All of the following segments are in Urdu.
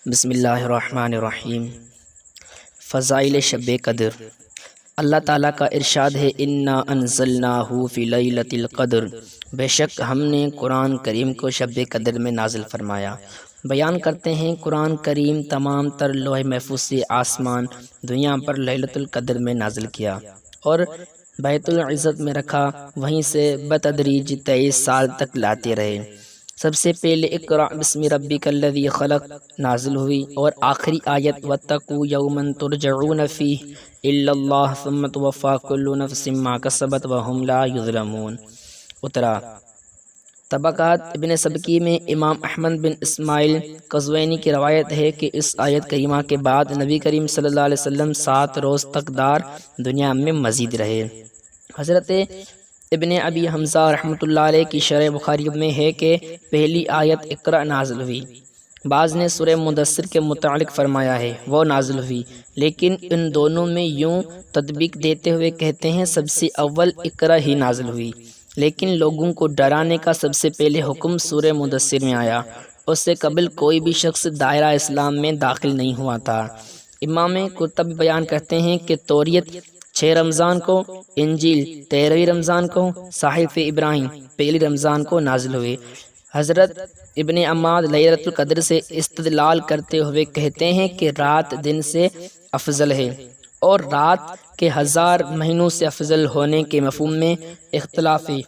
بسم اللہ الرحمن الرحیم۔ فضائل شب قدر۔ اللہ تعالیٰ کا ارشاد ہے انا انزلناہ فی لیلۃ القدر، بے شک ہم نے قرآن کریم کو شب قدر میں نازل فرمایا۔ بیان کرتے ہیں قرآن کریم تمام تر لوح محفوظ سے آسمان دنیا پر لیلۃ القدر میں نازل کیا اور بیت العزت میں رکھا، وہیں سے بتدریج 23 سال تک لاتے رہے۔ سب سے پہلے اقرأ بسم ربک الذی خلق نازل ہوئی اور آخری آیت واتقوا یوما ترجعون فیہ الی اللہ ثم توفی کل نفس ما کسبت وہم لا یظلمون اترا۔ طبقات ابن سبکی میں امام احمد بن اسماعیل قزوینی کی روایت ہے کہ اس آیت کریمہ کے بعد نبی کریم صلی اللہ علیہ وسلم 7 روز تک دار دنیا میں مزید رہے۔ حضرت ابن ابی حمزہ رحمۃ اللہ علیہ کی شرح بخاری میں ہے کہ پہلی آیت اقرأ نازل ہوئی۔ بعض نے سورہ مدثر کے متعلق فرمایا ہے وہ نازل ہوئی، لیکن ان دونوں میں یوں تطبیق دیتے ہوئے کہتے ہیں سب سے اول اقرأ ہی نازل ہوئی، لیکن لوگوں کو ڈرانے کا سب سے پہلے حکم سورہ مدثر میں آیا۔ اس سے قبل کوئی بھی شخص دائرہ اسلام میں داخل نہیں ہوا تھا۔ امام قرطبی بیان کرتے ہیں کہ توریت 6 رمضان کو، انجیل 13ویں رمضان کو، صحیفہ ابراہیم 1 رمضان کو نازل ہوئے۔ حضرت ابن عماد لیلۃ القدر سے استدلال کرتے ہوئے کہتے ہیں کہ رات دن سے افضل ہے اور رات کے 1000 مہینوں سے افضل ہونے کے مفہوم میں اختلاف ہے۔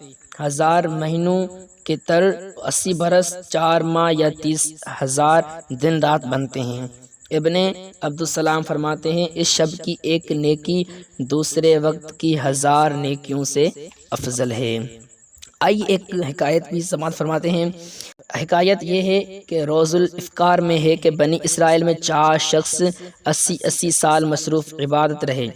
1000 مہینوں کے تر 80 برس، 4 ماہ یا 30,000 دن رات بنتے ہیں۔ ابن عبدالسلام فرماتے ہیں اس شب کی ایک نیکی دوسرے وقت کی 1000 نیکیوں سے افضل ہے۔ آئیے ایک حکایت بھی سماعت فرماتے ہیں۔ حکایت یہ ہے کہ روز الافطار میں ہے کہ بنی اسرائیل میں 4 شخص 80 سال مصروف عبادت رہے،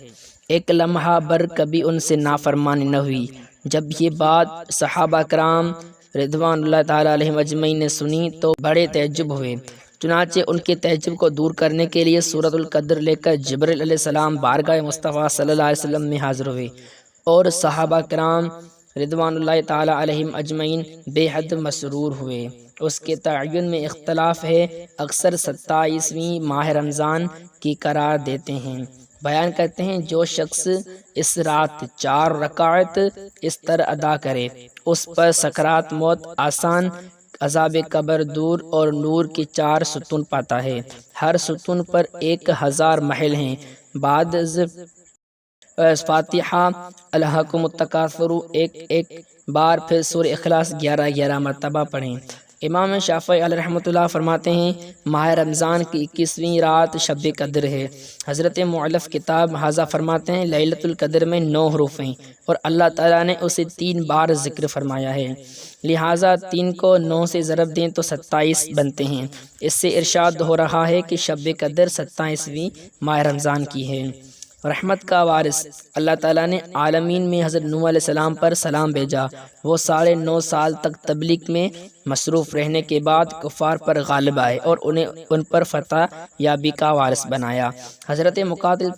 ایک لمحہ بر کبھی ان سے نافرمانی نہ ہوئی۔ جب یہ بات صحابہ کرام رضوان اللہ تعالیٰ علیہم اجمعین نے سنی تو بڑے تعجب ہوئے۔ چنانچہ ان کے تعجب کو دور کرنے کے لیے سورۃ القدر لے کر جبرائیل علیہ السلام بارگاہ مصطفیٰ صلی اللہ علیہ وسلم میں حاضر ہوئے اور صحابہ کرام رضوان اللہ تعالیٰ علیہم اجمعین بے حد مسرور ہوئے۔ اس کے تعین میں اختلاف ہے، اکثر 27ویں ماہ رمضان کی قرار دیتے ہیں۔ بیان کرتے ہیں جو شخص اس رات 4 رکعت اس طرح ادا کرے اس پر سکرات موت آسان، عذاب قبر دور اور نور کی 4 ستون پاتا ہے۔ ہر ستون پر 1000 محل ہیں۔ بعد فاتحہ الہاکم التکاثر ایک بار، پھر سورہ اخلاص 11 مرتبہ پڑھیں۔ امام شافعی علیہ رحمۃ اللہ فرماتے ہیں ماہ رمضان کی 21ویں رات شب قدر ہے۔ حضرت مؤلف کتاب حاضہ فرماتے ہیں لیلۃ القدر میں 9 حروف ہیں اور اللہ تعالیٰ نے اسے 3 بار ذکر فرمایا ہے، لہٰذا 3 کو 9 سے ضرب دیں تو 27 بنتے ہیں۔ اس سے ارشاد ہو رہا ہے کہ شب قدر 27ویں ماہ رمضان کی ہے۔ رحمت کا وارث اللہ تعالیٰ نے عالمین میں حضرت نوح علیہ السلام پر سلام بھیجا۔ وہ 9.5 سال تک تبلیغ میں مصروف رہنے کے بعد کفار پر غالب آئے اور انہیں ان پر فتح یابی کا وارث بنایا۔ حضرت مقاتل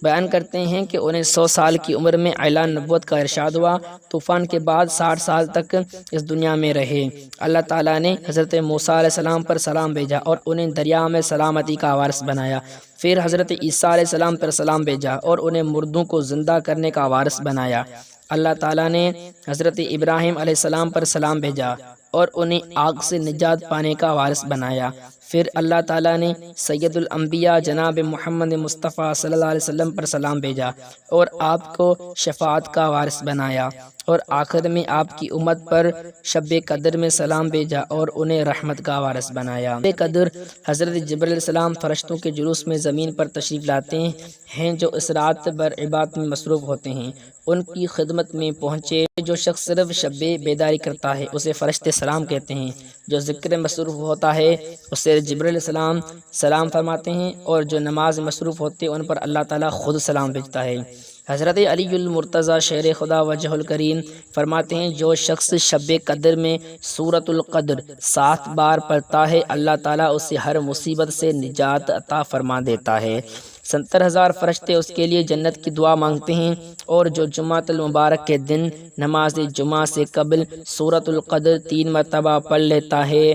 بیان کرتے ہیں کہ انہیں 100 سال کی عمر میں اعلان نبوت کا ارشاد ہوا۔ طوفان کے بعد 60 سال تک اس دنیا میں رہے۔ اللہ تعالیٰ نے حضرت موسیٰ علیہ السلام پر سلام بھیجا اور انہیں دریا میں سلامتی کا وارث بنایا۔ پھر حضرت عیسیٰ علیہ السلام پر سلام بھیجا اور انہیں مردوں کو زندہ کرنے کا وارث بنایا۔ اللہ تعالیٰ نے حضرت ابراہیم علیہ السلام پر سلام بھیجا اور انہیں آگ سے نجات پانے کا وارث بنایا۔ پھر اللہ تعالیٰ نے سید الانبیاء جناب محمد مصطفیٰ صلی اللہ علیہ وسلم پر سلام بھیجا اور آپ کو شفاعت کا وارث بنایا، اور آخر میں آپ کی امت پر شب قدر میں سلام بھیجا اور انہیں رحمت کا وارث بنایا۔ شب قدر حضرت جبرائیل علیہ السلام فرشتوں کے جلوس میں زمین پر تشریف لاتے ہیں جو اس رات بھر عبادت میں مصروف ہوتے ہیں۔ ان کی خدمت میں پہنچے جو شخص صرف شب بیداری کرتا ہے اسے فرشتے سلام کہتے ہیں، جو ذکر مصروف ہوتا ہے اسے جبرائیل علیہ السلام سلام فرماتے ہیں، اور جو نماز مصروف ہوتے ہیں ان پر اللہ تعالیٰ خود سلام بھیجتا ہے۔ حضرت علی المرتضیٰ شیر خدا وجہ الکریم فرماتے ہیں جو شخص شب قدر میں سورۃ القدر 7 بار پڑھتا ہے اللہ تعالیٰ اسے ہر مصیبت سے نجات عطا فرما دیتا ہے۔ 70,000 فرشتے اس کے لیے جنت کی دعا مانگتے ہیں، اور جو جمعۃ المبارک کے دن نماز جمعہ سے قبل سورۃ القدر 3 مرتبہ پڑھ لیتا ہے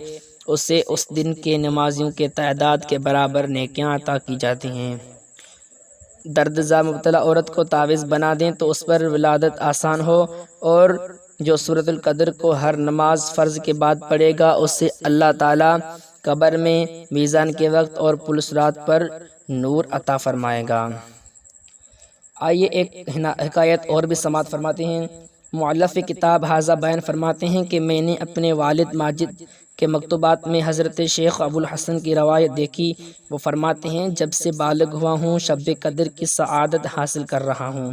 اسے اس دن کے نمازیوں کے تعداد کے برابر نیکیاں عطا کی جاتی ہیں۔ درد زا مبتلا عورت کو تعویذ بنا دیں تو اس پر ولادت آسان ہو، اور جو سورۃ القدر کو ہر نماز فرض کے بعد پڑھے گا اسے اللہ تعالیٰ قبر میں، میزان کے وقت اور پلسرات پر نور عطا فرمائے گا۔ آئیے ایک حکایت اور بھی سماعت فرماتے ہیں۔ مؤلف کتاب ھذا بیان فرماتے ہیں کہ میں نے اپنے والد ماجد کے مکتوبات میں حضرت شیخ ابو الحسن کی روایت دیکھی۔ وہ فرماتے ہیں جب سے بالغ ہوا ہوں شب قدر کی سعادت حاصل کر رہا ہوں۔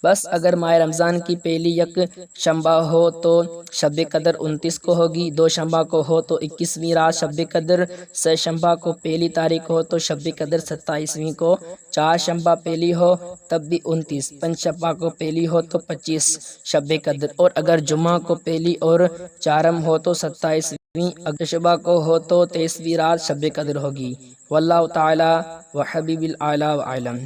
بس اگر ماہ رمضان کی پہلی یک شنبہ ہو تو شب قدر 29 کو ہوگی، دو شنبہ کو ہو تو 21ویں رات شب قدر، سہ شنبہ کو پہلی تاریخ ہو تو شب قدر 27ویں کو، چار شنبہ پہلی ہو تب بھی 29، پنج شنبہ کو پہلی ہو تو 25 شب قدر، اور اگر جمعہ کو پہلی اور چارم ہو تو 27ویں، اگر شبہ کو ہو تو 23ویں رات شب قدر ہوگی۔ واللہ تعالی و حبیب الاعلی و عالم۔